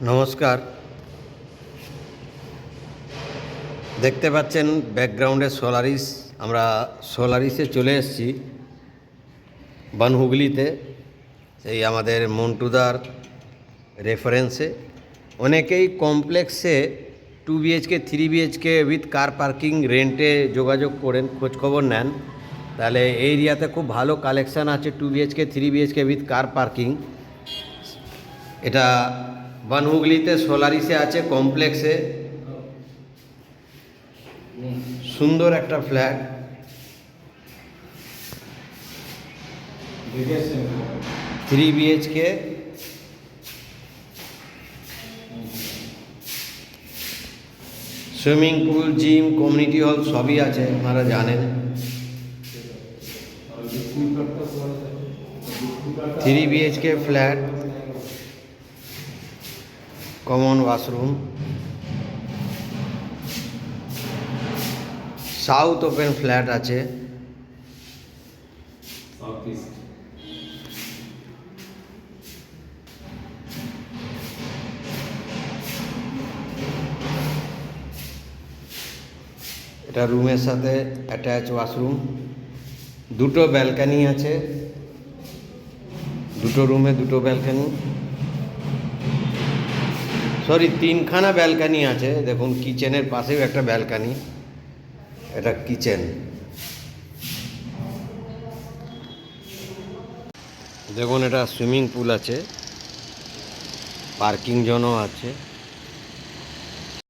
নমস্কার। দেখতে পাচ্ছেন ব্যাকগ্রাউন্ডে সোলারিস। আমরা সোলারিসে চলে এসেছি বনহুগলিতে, এই আমাদের মন্টুদার রেফারেন্সে। অনেকেই কমপ্লেক্সে 2 BHK 3 BHK with car parking রেন্টে যোগাযোগ করেন, খোঁজখবর নেন। তাহলে এই এরিয়াতে খুব ভালো কালেকশান আছে 2 BHK 3 BHK with car parking. এটা বনহুগলিতে সোলারিসে আছে কমপ্লেক্সে। সুন্দর একটা flat, 3 BHK, swimming pool, gym, community hall সবই আছে, আপনারা জানেন। 3 BHK flat, common washroom, south open flat আছে। এটা রুমের সাথে অ্যাটাচ ওয়াশরুম, দুটো ব্যালকানি আছে, দুটো রুমে দুটো ব্যালকানি, সরি 3খানা ব্যালকানি আছে। দেখুন কিচেনের পাশেও একটা ব্যালকানি, এটা কিচেন। দেখুন এটা সুইমিং পুল আছে, পার্কিং জোনও আছে।